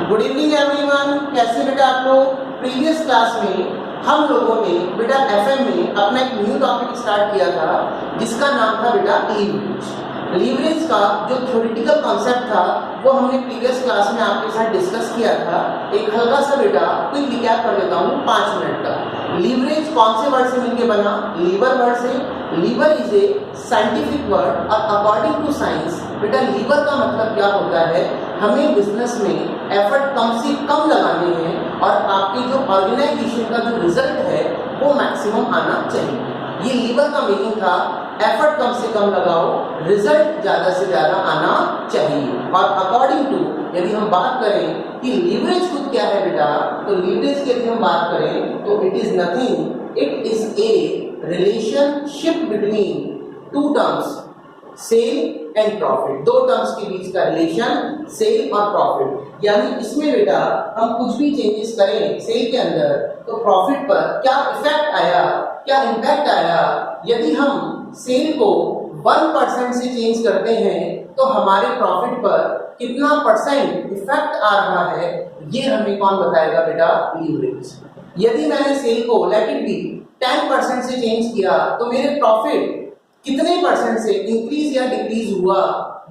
Good evening everyone. कैसे बेटा आप लोग? प्रीवियस क्लास में हम लोगों ने बेटा एफएम में अपना एक न्यू टॉपिक स्टार्ट किया था जिसका नाम था बेटा लीवरेज। लीवरेज का जो थ्योरेटिकल कॉन्सेप्ट था वो हमने प्रीवियस क्लास में आपके साथ डिस्कस किया था। एक हल्का सा बेटा क्विक रिकैप कर देता हूँ 5 मिनट का। लीवरेज कौन से वर्ड से मिलके बना? लीवर वर्ड से। Lever is a scientific word और अकॉर्डिंग टू साइंस बेटा लीवर का मतलब क्या होता है? हमें बिजनेस में एफर्ट कम से कम लगाने हैं और आपके जो ऑर्गेनाइजेशन का जो रिजल्ट है वो मैक्सिमम आना चाहिए। ये लीवर का मीनिंग था, एफर्ट कम से कम लगाओ, रिजल्ट ज्यादा से ज्यादा आना चाहिए। और अकॉर्डिंग टू यदि हम बात करें कि लीवरेज खुद क्या है बेटा, तो लीवरेज की यदि हम बात करें तो it is nothing, it is a relationship between two terms, sale and profit. दो टर्म्स के बीच का रिलेशन सेल और प्रॉफिट। यानी इसमें बेटा हम कुछ भी चेंजेस करें सेल के अंदर तो प्रॉफिट पर क्या इफेक्ट आया, क्या इम्पैक्ट आया। यदि हम सेल को 1% से चेंज करते हैं तो हमारे प्रॉफिट पर कितना परसेंट इफेक्ट आ रहा है, ये हमें कौन बताएगा बेटा? लीवरेज। यदि मैंने सेल को लेट इट बी 10% से चेंज किया तो मेरे प्रॉफिट कितने परसेंट से इंक्रीज या डिक्रीज हुआ,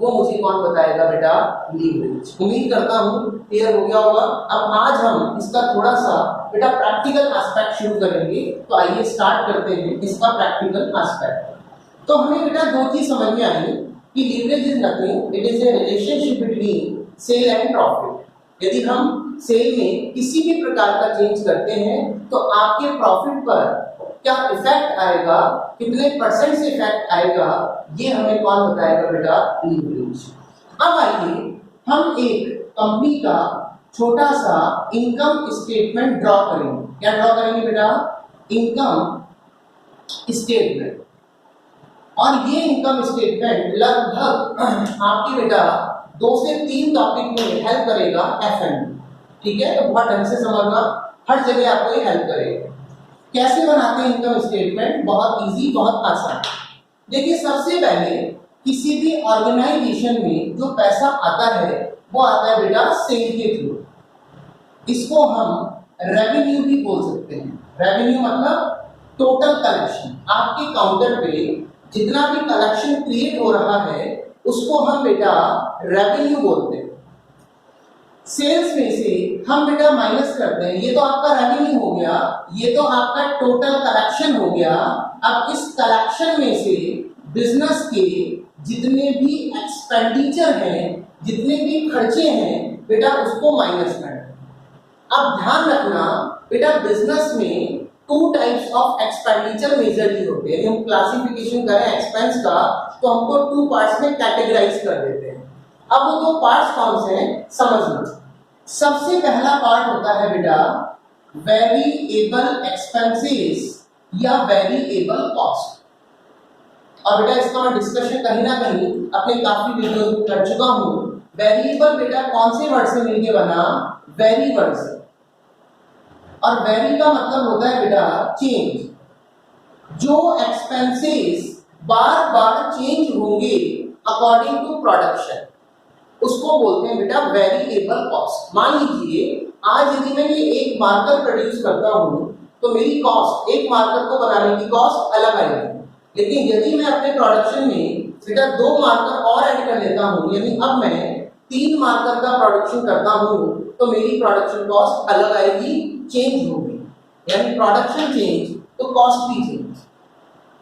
वो मुझे कौन बताएगा बेटा? लीवरेज। उम्मीद करता हूँ क्लियर हो गया होगा। अब आज हम इसका थोड़ा सा बेटा प्रैक्टिकल एस्पेक्ट शुरू करेंगे, तो आइए स्टार्ट करते हैं इसका प्रैक्टिकल एस्पेक्ट। तो हमें बेटा दो चीज समझ में आई कि leverage is nothing, it is a relationship between sale and profit. यदि हम सेल में किसी भी प्रकार का चेंज करते हैं तो आपके प्रॉफिट पर क्या इफेक्ट आएगा, कितने परसेंट से इफेक्ट आएगा, ये हमें कौन बताएगा बेटा? लीवरेज। अब आइए हम एक कंपनी का छोटा सा इनकम स्टेटमेंट ड्रॉ करेंगे। क्या ड्रॉ करेंगे बेटा? Income statement. और ये इनकम स्टेटमेंट लगभग आपकी बेटा 2 से 3 टॉपिक में हेल्प करेगा एफएम। ठीक है, तो बहुत ढंग से समझना, हर जगह आपको ये हेल्प करेगा। कैसे बनाते हैं इनकम स्टेटमेंट? बहुत इजी, बहुत आसान। देखिए, सबसे पहले किसी भी ऑर्गेनाइजेशन में जो पैसा आता है वो आता है बेटा सेल के थ्रू। इसको हम रेवेन्यू भी बोल सकते हैं। रेवेन्यू मतलब टोटल कलेक्शन। आपके काउंटर पे जितना भी कलेक्शन क्रिएट हो रहा है उसको हम बेटा रेवेन्यू बोलते हैं। सेल्स में से हम बेटा माइनस करते हैं, ये तो आपका रेवेन्यू हो गया, ये तो आपका टोटल कलेक्शन हो गया। अब इस कलेक्शन में से बिजनेस के जितने भी एक्सपेंडिचर हैं, जितने भी खर्चे हैं बेटा उसको माइनस करना। अब ध्यान रखना बेटा, बिजनेस में 2 टाइप्स ऑफ एक्सपेंडिचर मेजरली होते हैं। हम क्लासिफिकेशन करें एक्सपेंस का तो हमको 2 पार्ट्स में कैटेगराइज कर देते हैं। अब वो 2 पार्ट्स कौन से हैं समझना। सबसे पहला पार्ट होता है बेटा वेरिएबल एक्सपेंसेस या वेरिएबल कॉस्ट। और बेटा इसका मैं डिस्कशन कहीं ना कहीं अपने काफी वीडियोस में कर चुका हूं। वेरिएबल बेटा कौन से वर्ड से मिलके बना? वेरी वर्ड से। और वेरी का मतलब होता है बेटा चेंज। जो एक्सपेंसेस बार बार चेंज होंगे अकॉर्डिंग टू प्रोडक्शन उसको बोलते हैं बेटा वेरिएबल कॉस्ट। मान लीजिए आज यदि मैं ये एक मार्कर प्रोड्यूस करता हूँ तो मेरी कॉस्ट, एक मार्कर को बनाने की कॉस्ट अलग आएगी। लेकिन यदि मैं अपने प्रोडक्शन में बेटा 2 मार्कर और ऐड कर लेता हूँ, यानी अब मैं 3 मार्कर का प्रोडक्शन करता हूँ तो मेरी प्रोडक्शन कॉस्ट अलग आएगी, चेंज होगी। यानी प्रोडक्शन चेंज तो कॉस्ट भी चेंज।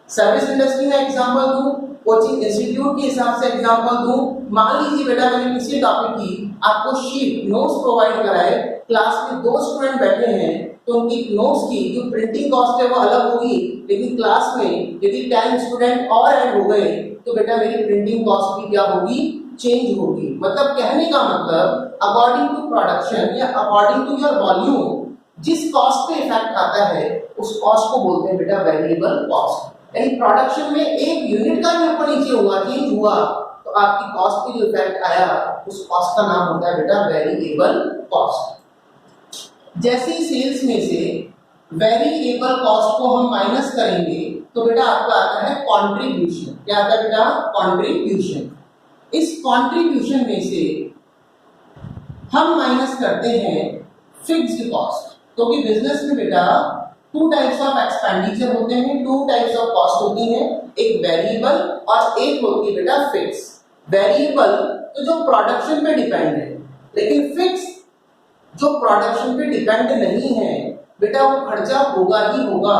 सर्विस इंडस्ट्री में एग्जांपल दूं, कोचिंग इंस्टीट्यूट के हिसाब से एग्जांपल दूं। मान लीजिए बेटा मैंने किसी टॉपिक की आपको शीट नोट्स प्रोवाइड कराए, क्लास में 2 स्टूडेंट बैठे हैं तो उनकी नोट्स की जो प्रिंटिंग कॉस्ट है वो अलग होगी। लेकिन क्लास में यदि 10 स्टूडेंट और ऐड हो गए तो बेटा मेरी प्रिंटिंग कॉस्ट भी क्या होगी? चेंज होगी। मतलब कहने का मतलब अकॉर्डिंग टू प्रोडक्शन या अकॉर्डिंग टू योर वॉल्यूम जिस कॉस्ट पे इफेक्ट आता है उस कॉस्ट को बोलते हैं बेटा वेरिएबल कॉस्ट। यानी प्रोडक्शन में एक यूनिट का भी ऊपर नीचे हुआ, चेंज हुआ तो आपकी कॉस्ट पे जो इफेक्ट आया उस कॉस्ट का नाम होता है बेटा वेरिएबल कॉस्ट। जैसे ही सेल्स में से वेरिएबल कॉस्ट को हम माइनस करेंगे तो बेटा आपका आता है कंट्रीब्यूशन। क्या आता है बेटा? कंट्रीब्यूशन। इस कंट्रीब्यूशन में से हम माइनस करते हैं फिक्स्ड कॉस्ट, क्योंकि बिजनेस में बेटा टू टाइप्स ऑफ एक्सपेंडिचर होते हैं, टू टाइप्स ऑफ कॉस्ट होती हैं, एक वेरिएबल और एक होती है बेटा फिक्स। वेरिएबल तो जो प्रोडक्शन पे डिपेंड है, लेकिन फिक्स जो प्रोडक्शन पे डिपेंड नहीं है बेटा, वो खर्चा होगा ही होगा।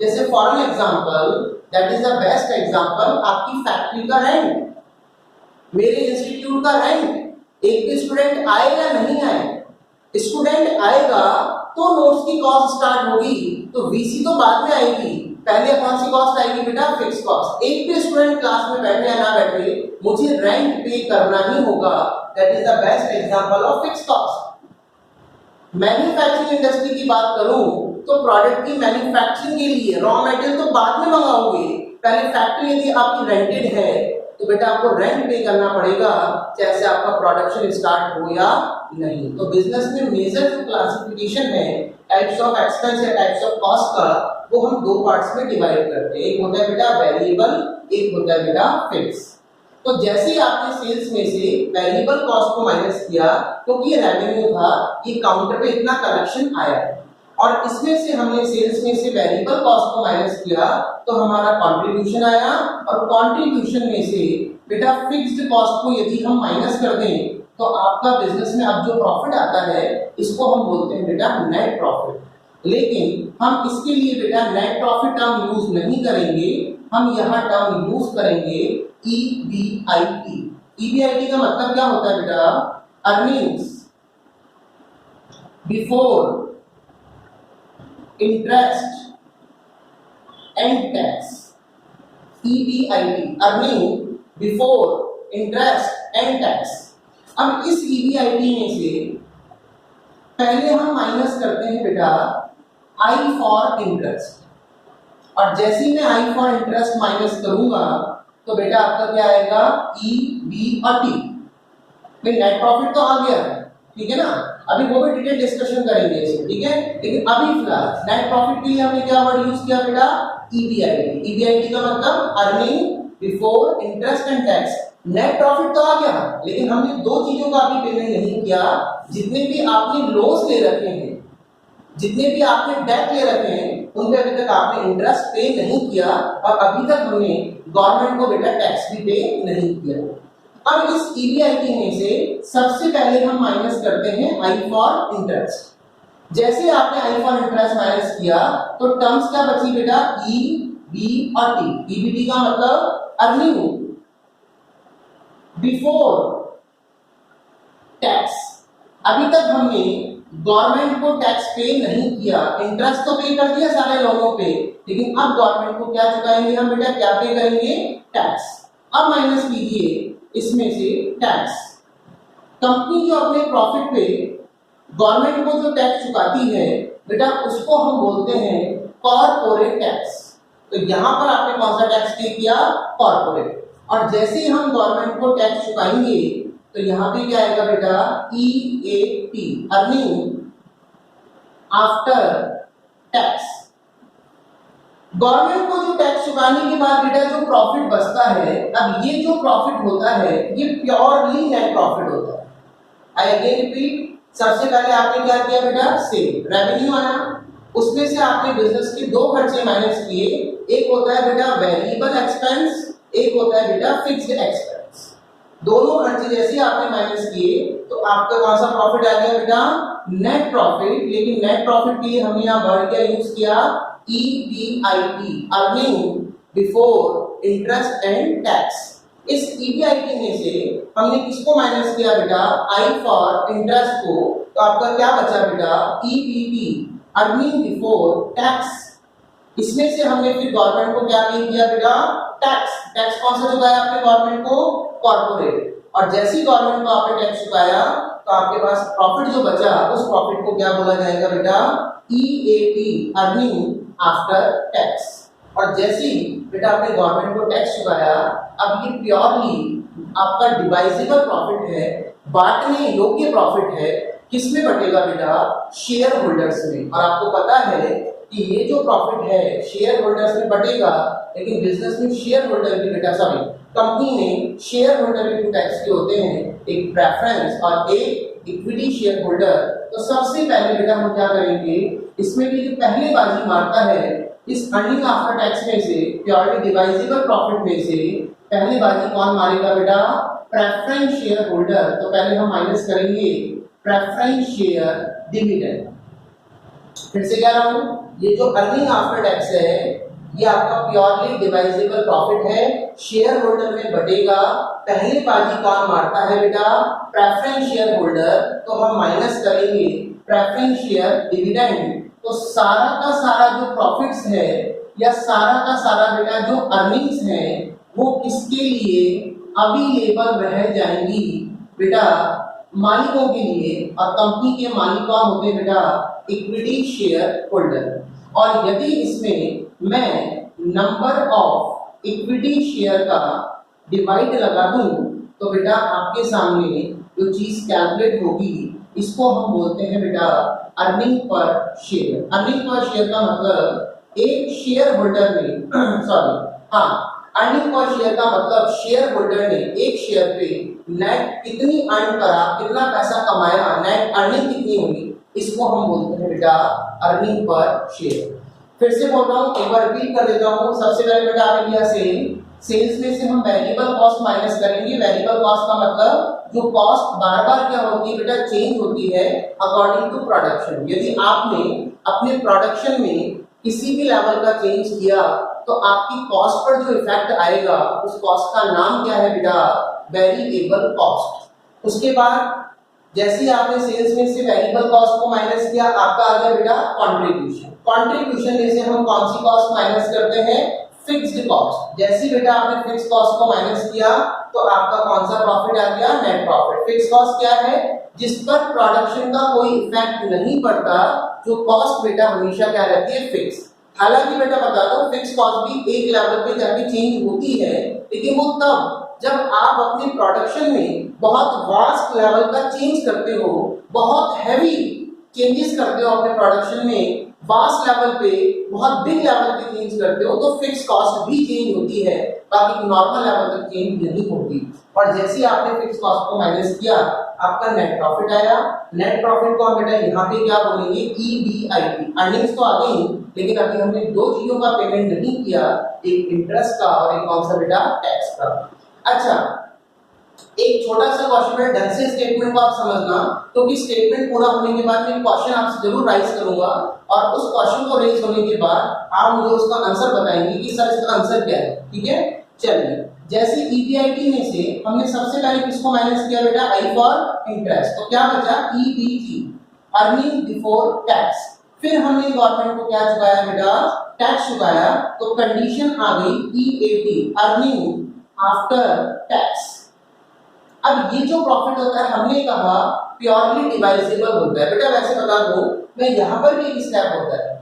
जैसे for an example, that is the best example, आपकी फैक्ट्री का रेंट, मेरे इंस्टीट्यूट का रेंट, एक भी स्टूडेंट आए या नहीं आए, स्टूडेंट आएगा तो नोट्स की कॉस्ट स्टार्ट होगी, तो वीसी तो बाद में आएगी, पहले कौन सी कॉस्ट आएगी बेटा, फिक्स कॉस्ट। एक भी स्टूडेंट क्लास में बैठे या ना बैठे, मुझे रेंट पे करना ही होगा, that is the best example of fix cost. Manufacturing industry की बात करूं तो प्रोडक्ट की मैन्युफैक्चरिंग के लिए रॉ मटेरियल तो बाद में मंगाओगे, पहले फैक्ट्री यदि आपकी रेंटेड है तो बेटा आपको रेंट पे करना पड़ेगा, चाहे आपका प्रोडक्शन स्टार्ट हो या नहीं। तो बिजनेस में मेजर जो क्लासिफिकेशन है टाइप्स ऑफ एक्सपेंस या टाइप्स ऑफ कॉस्ट का, वो हम दो पार्ट्स में डिवाइड करते हैं, एक होता है बेटा वेरिएबल, एक होता है बेटा फिक्स। तो जैसे ही आपने सेल्स में से वेरिएबल कॉस्ट को माइनस किया, क्योंकि ये रेवेन्यू था, ये काउंटर पे इतना कलेक्शन आया, और इसमें से हमने सेल्स में से वेरिएबल कॉस्ट को माइनस किया तो हमारा कंट्रीब्यूशन आया, और कंट्रीब्यूशन में से बेटा फिक्स्ड कॉस्ट को यदि हम माइनस कर दें तो आपका बिजनेस में अब जो प्रॉफिट आता है इसको हम बोलते हैं बेटा नेट प्रॉफिट। लेकिन हम इसके लिए बेटा नेट प्रॉफिट टर्म यूज नहीं करेंगे, हम यहाँ टर्म यूज करेंगे EBIT। EBIT का मतलब क्या होता है बेटा, earnings before interest and tax. EBIT, earning before interest and tax. अब इस EBIT में से पहले हम माइनस करते हैं बेटा I फॉर इंटरेस्ट, और जैसे ही मैं I फॉर इंटरेस्ट माइनस करूंगा तो बेटा आपका क्या आएगा, E, B और T। नेट प्रॉफिट तो आ गया, ठीक है ना, अभी वो भी डिटेल डिस्कशन करेंगे इसमें, ठीक है। लेकिन अभी फिलहाल नेट प्रॉफिट के लिए हमने क्या वर्ड यूज किया बेटा, EBIT। EBIT का मतलब earning before interest and tax. Net profit तो आ गया, लेकिन हमने दो चीजों का अभी पेमेंट नहीं किया, जितने भी आपने लॉस ले रखे हैं, जितने भी आपने डेट ले रखे हैं, उन पे अभी तक आपने इंटरेस्ट पे नहीं किया, और अभी तक हमने गवर्नमेंट को बेटा टैक्स भी पे नहीं किया। अब इस EBIT में से सबसे पहले हम माइनस करते हैं I फॉर इंटरेस्ट। जैसे आपने I फॉर इंटरेस्ट माइनस किया तो टर्म्स क्या बची बेटा, E, B और T। EBT का मतलब अर्निंग बिफोर टैक्स। अभी तक हमने गवर्नमेंट को टैक्स पे नहीं किया, इंटरेस्ट तो पे कर दिया सारे लोगों पे, लेकिन अब गवर्नमेंट को क्या चुकाएंगे हम बेटा, क्या पे करेंगे, टैक्स। अब माइनस कीजिए इसमें से टैक्स। कंपनी जो अपने प्रॉफिट पे गवर्नमेंट को जो टैक्स चुकाती है बेटा, उसको हम बोलते हैं कॉर्पोरेट टैक्स। तो यहाँ पर आपने कौन सा टैक्स पे किया, कॉर्पोरेट। और जैसे ही हम गवर्नमेंट को टैक्स चुकाएंगे तो यहाँ पे क्या आएगा बेटा, EAT, earning after tax. Government को जो टैक्स चुकाने के बाद बेटा जो प्रॉफिट बचता है, अब ये जो प्रॉफिट होता है ये प्योरली नेट प्रॉफिट होता है। आई अगेन रिपीट, सबसे पहले आपने क्या किया बेटा, सेल रेवेन्यू आया, उसमें से आपने बिजनेस के दो खर्चे माइनस किए, एक होता है बेटा वेरिएबल एक्सपेंस, एक होता है बेटा फिक्स्ड एक्सपेंस। दोनों खर्चे जैसे आपने माइनस किए तो आपका कौन सा प्रॉफिट आ गया बेटा, नेट प्रॉफिट। लेकिन नेट प्रॉफिट के लिए हमने यहाँ वर्ड क्या यूज किया, EBIT, earning before interest and tax. इस EBIT में से हमने किसको माइनस किया बेटा, I फॉर इंटरेस्ट को, तो आपका क्या बचा बेटा, EBT, अर्निंग बिफोर टैक्स। इसमें से हमने फिर गवर्नमेंट को क्या पे किया बेटा, टैक्स। टैक्स कौन सा चुकाया आपने गवर्नमेंट को, कॉर्पोरेट। और जैसे ही गवर्नमेंट को आपने टैक्स चुकाया तो आपके पास प्रॉफिट जो बचा, उस प्रॉफिट को क्या बोला जाएगा बेटा, EAT, अर्निंग आफ्टर टैक्स। और जैसे ही बेटा आपने गवर्नमेंट को टैक्स चुकाया, अब ये प्योरली आपका डिवाइजेबल प्रॉफिट है, बांटने योग्य प्रॉफिट है। किसमें बटेगा बेटा, शेयर होल्डर्स में। और आपको पता है कि ये जो प्रॉफिट है शेयर होल्डर्स में बटेगा, लेकिन बिजनेस में शेयर होल्डर भी बेटा, सॉरी कंपनी में शेयर होल्डर भी टू टाइप्स के होते हैं, एक प्रेफरेंस और एक इक्विटी शेयर होल्डर, तो सबसे पहले बेटा हम क्या करेंगे, इसमें भी जो पहले बाजी मारता है इस अर्निंग आफ्टर टैक्स में से, प्योरली डिवाइजेबल प्रॉफिट में से पहली बाजी कौन मारेगा बेटा, प्रेफरेंस शेयर होल्डर। तो पहले हम माइनस करेंगे प्रेफरेंस शेयर डिविडेंड। फिर से कह रहा हूं, ये जो अर्निंग आफ्टर टैक्स है ये आपका प्योरली डिवाइजेबल प्रॉफिट है, शेयर होल्डर में बटेगा। पहली बाजी कौन मारता है बेटा, प्रेफरेंस शेयर होल्डर, तो हम माइनस करेंगे प्रेफरेंस शेयर डिविडेंड। तो सारा का सारा जो प्रॉफिट्स है या सारा का सारा बेटा जो अर्निंग्स है वो किसके लिए अवेलेबल रह जाएंगी बेटा, मालिकों के लिए। और कंपनी के मालिक कौन होते हैं बेटा, इक्विटी शेयर होल्डर। और यदि इसमें मैं नंबर ऑफ इक्विटी शेयर का डिवाइड लगा दूं तो बेटा आपके सामने जो चीज कैलकुलेट होगी इसको हम बोलते हैं बेटा earning per share. Earning per share का मतलब एक शेयर होल्डर ने अर्निंग पर शेयर का मतलब शेयर होल्डर ने एक शेयर पे नेट कितनी अर्न करा, कितना पैसा कमाया, नेट अर्निंग कितनी हुई, इसको हम बोलते हैं बेटा अर्निंग पर शेयर। फिर से बोल रहा हूँ, एक बार रिपीट कर देता हूँ। सबसे पहले बेटा आपने लिया सेल्स में से हम वेरिएबल कॉस्ट माइनस करेंगे। वेरिएबल कॉस्ट का मतलब जो कॉस्ट बार बार क्या होती है बेटा, चेंज होती है अकॉर्डिंग टू प्रोडक्शन। यदि आपने अपने प्रोडक्शन में किसी भी लेवल का चेंज किया तो आपकी कॉस्ट पर जो इफेक्ट आएगा उस कॉस्ट का नाम क्या है बेटा, वेरिएबल कॉस्ट। उसके बाद जैसे ही आपने सेल्स में से वेरिएबल कॉस्ट को माइनस किया, आपका आ गया बेटा कंट्रीब्यूशन। कंट्रीब्यूशन में से हम कौन सी कॉस्ट माइनस करते हैं, फिक्स्ड कॉस्ट। जैसे बेटा आपने फिक्स कॉस्ट को माइनस किया तो आपका कौन सा प्रॉफिट आ गया, नेट प्रॉफिट। फिक्स कॉस्ट क्या है, जिस पर प्रोडक्शन का कोई इफेक्ट नहीं पड़ता, जो कॉस्ट बेटा हमेशा क्या रहती है, फिक्स। हालांकि बेटा बता दो फिक्स कॉस्ट भी एक लेवल पे जाके चेंज होती है, लेकिन वो तब जब आप अपने प्रोडक्शन में बहुत वास्ट लेवल का चेंज करते हो, बहुत हैवी चेंजेस करते हो अपने प्रोडक्शन में, वास्ट लेवल पे बहुत बिग लेवल पे चेंज करते हो, तो फिक्स कॉस्ट भी चेंज होती है, बाकी नॉर्मल लेवल तक चेंज नहीं होती। और जैसे आपने फिक्स कॉस्ट को माइनस किया, आपका नेट प्रॉफिट आया। नेट प्रॉफिट को हम बेटा यहाँ पे क्या बोलेंगे, EBIT। अर्निंग्स तो आ गई, लेकिन अभी हमने दो चीजों का पेमेंट नहीं किया, एक इंटरेस्ट का और एक कौन सा बेटा, टैक्स का। अच्छा, एक छोटा सा क्वेश्चन है, ढंग से स्टेटमेंट को आप समझना, क्योंकि स्टेटमेंट पूरा होने के बाद मैं क्वेश्चन आपसे जरूर राइज करूंगा, और उस क्वेश्चन को रेज होने के बाद आप मुझे उसका आंसर बताएंगे कि सर इसका आंसर क्या है। ठीक है, चलिए। जैसे EBIT में से हमने सबसे पहले किसको माइनस किया बेटा, I फॉर इंटरेस्ट, तो क्या बचा, EBT, अर्निंग बिफोर टैक्स। फिर हमने गवर्नमेंट को क्या चुकाया बेटा, टैक्स चुकाया, तो कंडीशन आ गई EAT, अर्निंग आफ्टर टैक्स। अब ये जो प्रॉफिट होता है हमने कहा प्योरली डिवाइजेबल होता है बेटा। वैसे बता दूं मैं, यहाँ पर भी एक स्टेप होता है,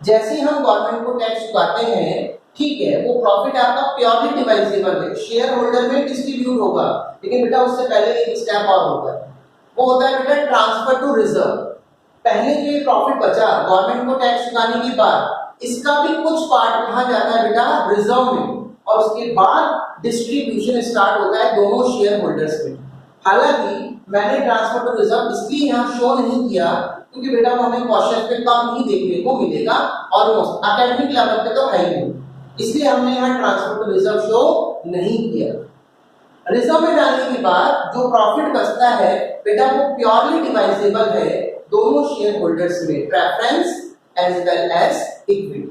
जैसे हम गवर्नमेंट को टैक्स चुकाते हैं, ठीक है, वो प्रॉफिट आपका प्योरली डिवाइजेबल है, शेयर होल्डर में डिस्ट्रीब्यूट होगा, लेकिन बेटा उससे पहले एक स्टेप और होता है, वो होता है बेटा ट्रांसफर टू रिजर्व। पहले जो ये प्रॉफिट बचा गवर्नमेंट को टैक्स चुकाने के बाद, इसका भी कुछ पार्ट कहा जाता है बेटा रिजर्व में, और उसके बाद डिस्ट्रीब्यूशन स्टार्ट होता है दोनों शेयर होल्डर्स में। हालांकि मैंने ट्रांसफर टू रिजर्व इसलिए यहाँ शो नहीं किया क्योंकि बेटा वो हमें क्वेश्चन पे कम ही देखने को मिलेगा, ऑलमोस्ट एकेडमिक लेवल पे तो है ही नहीं, इसलिए हमने यहाँ ट्रांसफर टू रिजर्व शो नहीं किया। रिजर्व में डालने के बाद जो प्रॉफिट बचता है बेटा वो प्योरली डिवाइजेबल है दोनों शेयर होल्डर्स में, preference as well as equity.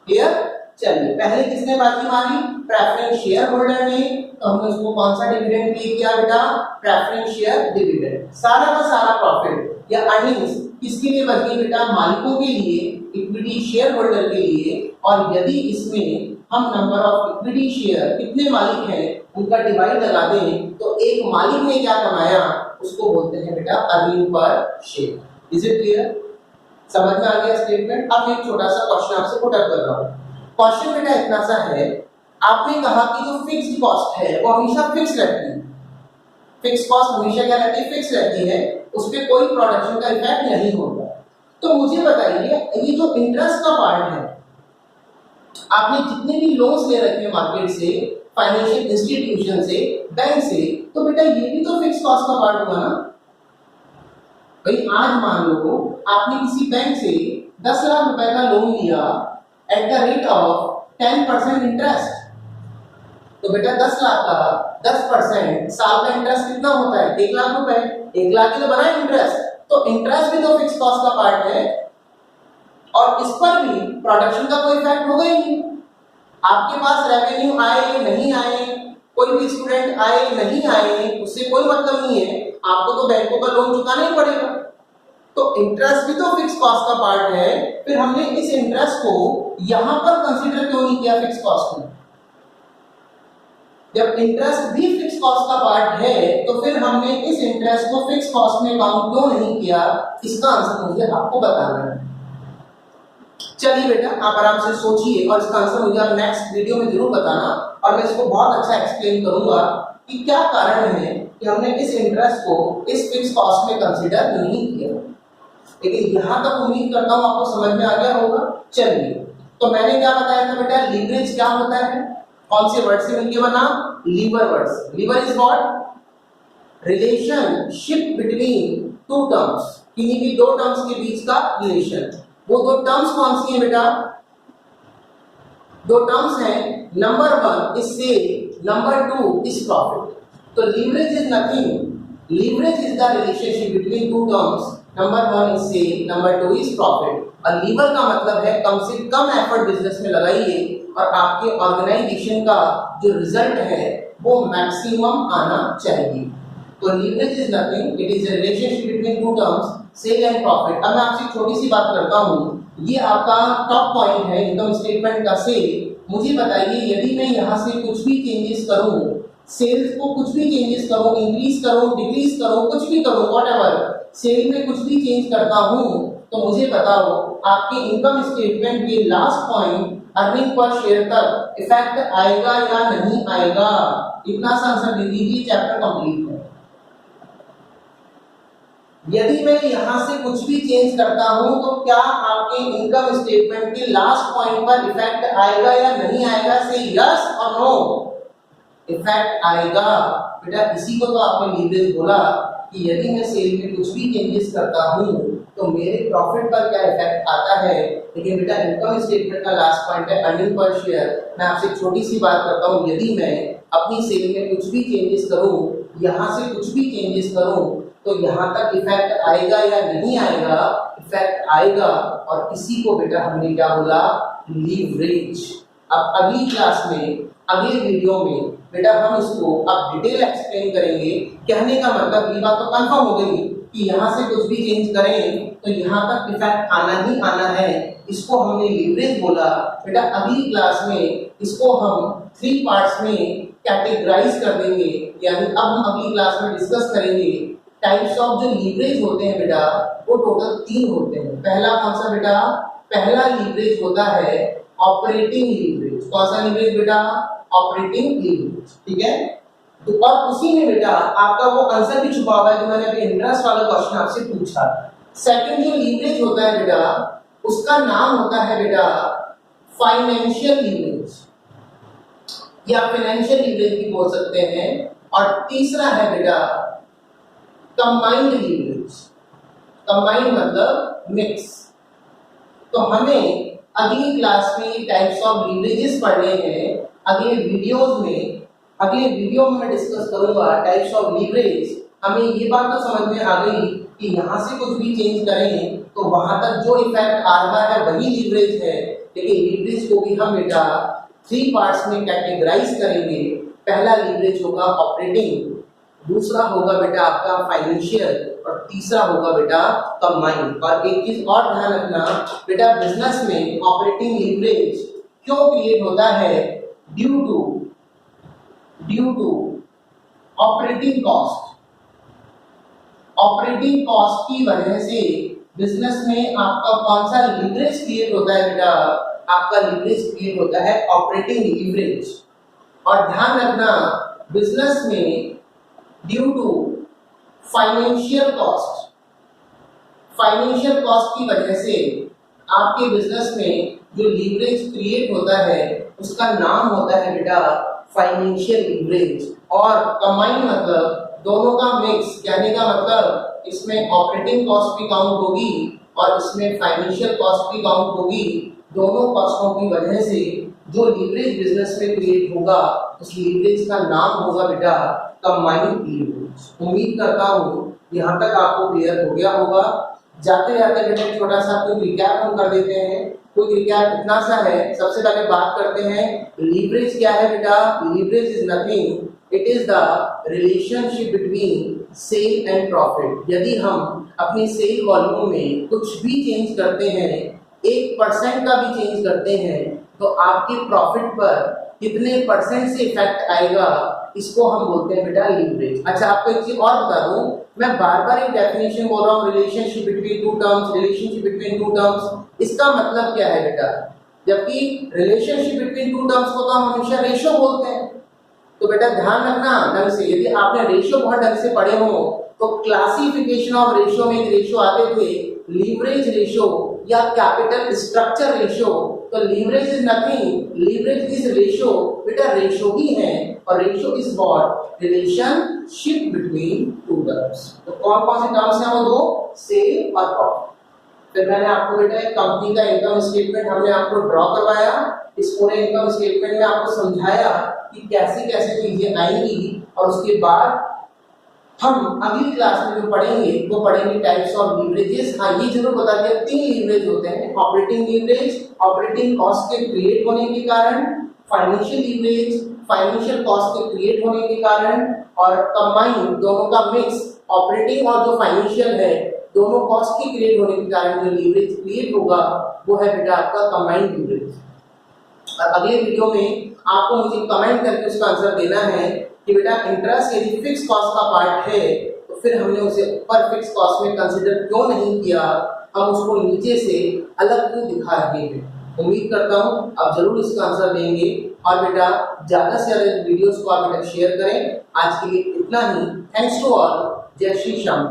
Clear? चलिए, पहले किसने बाजी मारी, प्रेफरेंस शेयर होल्डर ने, तो हमने उसको कौन सा डिविडेंड पे किया बेटा, प्रेफरेंस शेयर डिविडेंड। सारा का सारा प्रॉफिट या अर्निंग्स किसके लिए बच गई बेटा, मालिकों के लिए, इक्विटी शेयर होल्डर के लिए। और यदि इसमें हम नंबर ऑफ इक्विटी शेयर कितने मालिक हैं उनका डिवाइड लगा दें, तो एक मालिक ने क्या कमाया उसको बोलते हैं बेटा earning per share. Is it clear? समझ में आ गया स्टेटमेंट? अब एक छोटा सा क्वेश्चन आपसे पुट अप कर रहा हूं। क्वेश्चन बेटा इतना सा है, आपने कहा कि जो फिक्स्ड कॉस्ट है वो हमेशा फिक्स रहती है। फिक्स कॉस्ट हमेशा क्या रहती है, फिक्स रहती है, उस पे कोई प्रोडक्शन का इफेक्ट नहीं होता। तो मुझे बताइए, ये जो इंटरेस्ट का पार्ट है, आपने जितने भी लोन्स ले रखे हैं मार्केट से, फाइनेंशियल इंस्टीट्यूशन से, बैंक से, तो बेटा ये भी तो फिक्स कॉस्ट का पार्ट हुआ ना। भाई आज मान लो आपने किसी बैंक से 10 लाख रुपए का लोन लिया at the rate of 10% interest, तो बेटा 10 लाख का 10% साल का इंटरेस्ट कितना होता है? 1 लाख रुपए। 1 लाख ही तो बना है इंटरेस्ट, तो इंटरेस्ट भी तो फिक्स कॉस्ट का पार्ट है और इस पर भी प्रोडक्शन का कोई इफेक्ट होगा ही नहीं। आपके पास रेवेन्यू आए नहीं आए, कोई भी स्टूडेंट आए नहीं आए, उससे कोई मतलब नहीं है, आपको तो बैंकों का लोन चुकाना ही पड़ेगा। तो इंटरेस्ट भी तो फिक्स कॉस्ट का पार्ट है, फिर हमने इस इंटरेस्ट को यहां पर कंसीडर क्यों नहीं किया फिक्स कॉस्ट में? जब इंटरेस्ट भी फिक्स कॉस्ट का पार्ट है तो फिर हमने इस इंटरेस्ट को फिक्स कॉस्ट में काउंट क्यों नहीं किया? इसका आंसर मुझे आपको बताना है। चलिए बेटा आप आराम से सोचिए और इसका आंसर मुझे आप नेक्स्ट वीडियो में जरूर बताना और मैं इसको बहुत अच्छा एक्सप्लेन करूंगा कि क्या कारण है कि हमने इस इंटरेस्ट को इस फिक्स कॉस्ट में कंसीडर नहीं किया। लेकिन यहां तक उम्मीद करता हूं आपको समझ में आ गया होगा। चलिए, तो मैंने क्या बताया था बेटा, लीवरेज क्या होता है? कौन से वर्ड से मिलकर बना? लीवर वर्ड से। Lever is what? Relationship between two terms, किन्हीं भी दो टर्म्स के बीच का रिलेशन। वो दो टर्म्स कौन सी है बेटा? दो टर्म्स हैं, number 1 is sale, number 2 is profit. तो leverage is nothing, leverage is the relationship between two terms, number 1 is sale, number 2 is profit. और लीवर का मतलब है कम से कम एफर्ट बिजनेस में लगाइए और आपके ऑर्गेनाइजेशन का जो रिजल्ट है वो मैक्सिमम आना चाहिए। तो leverage is nothing, it is a relationship between two terms, sale and profit. अब मैं आपसे एक छोटी सी बात करता हूँ, ये आपका टॉप पॉइंट है इनकम स्टेटमेंट का सेल। मुझे बताइए यदि मैं यहाँ से कुछ भी चेंजेस करूँ, सेल्स को कुछ भी चेंजेस करूँ, इंक्रीज करूँ, डिक्रीज करूँ, कुछ भी करूँ, व्हाटएवर, सेल में कुछ भी चेंज करता हूँ, तो मुझे बताओ आपके इनकम स्टेटमेंट के last point earning per share तक इफेक्ट आएगा या नहीं आएगा? इतना सा आंसर दे दीजिए, चैप्टर कंप्लीट है। यदि मैं यहां से कुछ भी चेंज करता हूं तो क्या आपके इनकम स्टेटमेंट के लास्ट पॉइंट पर इफेक्ट आएगा या नहीं आएगा? से यस और नो। इफेक्ट आएगा बेटा, इसी को तो आपने लीवरेज बोला कि यदि मैं सेल में कुछ भी चेंजेस करता हूं तो मेरे प्रॉफिट पर क्या इफेक्ट आता है। लेकिन बेटा इनकम स्टेटमेंट का लास्ट पॉइंट है अर्निंग पर शेयर। मैं आपसे छोटी सी बात करता हूं, यदि मैं अपनी सेल में कुछ भी चेंजेस करूं, यहां से कुछ भी चेंजेस करूं, तो यहाँ तक इफेक्ट आएगा या नहीं आएगा? इफेक्ट आएगा, और इसी को बेटा हमने क्या बोला? लीवरेज। अब अगली क्लास में, अगले वीडियो में बेटा हम इसको अब डिटेल एक्सप्लेन करेंगे। कहने का मतलब ये बात तो कंफर्म हो गई कि यहाँ से कुछ भी चेंज करें तो यहाँ तक इफेक्ट आना ही आना है, इसको हमने लीवरेज बोला। बेटा अगली क्लास में इसको हम 3 पार्ट्स में कैटेगराइज कर देंगे, यानी अब हम अगली क्लास में डिस्कस करेंगे टाइप्स ऑफ जो लीवरेज होते हैं बेटा, वो टोटल 3 होते हैं। पहला कौन सा बेटा? पहला लीवरेज होता है ऑपरेटिंग लीवरेज। कौन सा लीवरेज बेटा? ऑपरेटिंग लीवरेज, ठीक है। तो और उसी में बेटा आपका वो आंसर भी छुपा हुआ है जो मैंने अभी इंटरेस्ट वाला क्वेश्चन आपसे पूछा। सेकंड जो लीवरेज होता है बेटा, उसका नाम होता है बेटा फाइनेंशियल लीवरेज या फाइनेंशियल लीवरेज भी बोल सकते हैं। और तीसरा है बेटा कंबाइंड लीवरेज। कंबाइंड मतलब मिक्स। तो हमें अगली क्लास में ये टाइप्स ऑफ लीवरेजेस पढ़ने हैं। अगले वीडियोस में, अगले वीडियो में मैं डिस्कस करूंगा टाइप्स ऑफ लीवरेज। हमें ये बात तो समझ में आ गई कि यहाँ से कुछ भी चेंज करें तो वहां तक जो इफेक्ट आ रहा है वही लीवरेज है। लेकिन लीवरेज को भी हम बेटा 3 पार्ट्स में कैटेगराइज करेंगे। पहला लीवरेज होगा ऑपरेटिंग, दूसरा होगा बेटा आपका फाइनेंशियल, और तीसरा होगा बेटा कंबाइंड। और एक चीज और ध्यान रखना बेटा, बिजनेस में ऑपरेटिंग लीवरेज क्यों क्रिएट होता है? Due to operating cost. Operating cost की वजह से बिजनेस में आपका कौन सा लीवरेज क्रिएट होता है बेटा? आपका लीवरेज क्रिएट होता है ऑपरेटिंग लीवरेज। और ध्यान रखना बिजनेस में due to financial cost, financial cost की वजह से आपके बिजनेस में जो लीवरेज क्रिएट होता है उसका नाम होता है बेटा फाइनेंशियल लीवरेज। और कंबाइन मतलब दोनों का मिक्स, कहने का मतलब इसमें ऑपरेटिंग कॉस्ट भी काउंट होगी और इसमें फाइनेंशियल कॉस्ट भी काउंट होगी। दोनों कॉस्टों की वजह से जो लीवरेज बिजनेस में क्रिएट होगा उस लीवरेज का नाम होगा बेटा कंबाइंड लीवरेज। उम्मीद करता हूँ यहाँ तक आपको क्लियर हो गया होगा। जाते जाते बेटा छोटा सा कोई रिकैप हम कर देते हैं। कोई रिकैप इतना सा है, सबसे पहले बात करते हैं लीवरेज क्या है बेटा। Leverage is nothing, it is the relationship between sale and profit. यदि हम अपनी सेल वॉल्यूम में कुछ भी चेंज करते हैं, 1% का भी चेंज करते हैं, तो आपके प्रॉफिट पर कितने परसेंट से इफेक्ट आएगा, इसको हम बोलते हैं बेटा लीवरेज। अच्छा, आपको एक चीज और बता दूं, मैं बार बार एक डेफिनेशन बोल रहा हूँ, relationship between two terms, relationship between two terms. इसका मतलब क्या है बेटा, जबकि रिलेशनशिप बिटवीन टू टर्म्स को तो हम हमेशा रेशो बोलते हैं। तो बेटा ध्यान रखना ढंग से, यदि आपने रेशो बहुत ढंग से पढ़े हो तो क्लासिफिकेशन ऑफ रेशो में एक रेशो आते थे, लीवरेज रेशो या कैपिटल स्ट्रक्चर रेशो। तो leverage is nothing, leverage is ratio. बेटा रेशो ही है और ratio is what, relationship between two terms. तो कौन कौन से टर्म्स हैं वो दो, सेल और प्रॉफिट। फिर मैंने आपको बेटा एक कंपनी का इनकम स्टेटमेंट हमने आपको ड्रॉ करवाया। इस पूरे इनकम स्टेटमेंट में आपको समझाया कि कैसे कैसे चीजें आएंगी और उसके बाद हम अगली क्लास में जो पढ़ेंगे वो पढ़ेंगे टाइप्स ऑफ लीवरेजेस। हाँ, ये जरूर बता दिया 3 लीवरेज होते हैं, ऑपरेटिंग लीवरेज, ऑपरेटिंग कॉस्ट के क्रिएट होने के कारण, फाइनेंशियल लीवरेज, फाइनेंशियल कॉस्ट के क्रिएट होने के कारण, और कंबाइन दोनों का मिक्स, ऑपरेटिंग और जो फाइनेंशियल है दोनों कॉस्ट के क्रिएट होने के कारण जो लीवरेज क्रिएट होगा वो है बेटा आपका कंबाइंड लीवरेज। और अगले वीडियो में आपको मुझे कमेंट करके उसका आंसर देना है कि बेटा इंटरेस्ट यदि फिक्स कॉस्ट का पार्ट है तो फिर हमने उसे ऊपर फिक्स कॉस्ट में कंसीडर क्यों नहीं किया, हम उसको नीचे से अलग क्यों दिखा रहे हैं। उम्मीद करता हूँ आप जरूर इसका आंसर देंगे। और बेटा ज्यादा से ज्यादा वीडियोस को आप बेटा शेयर करें। आज के लिए इतना ही। Thanks to all. जय श्री श्याम।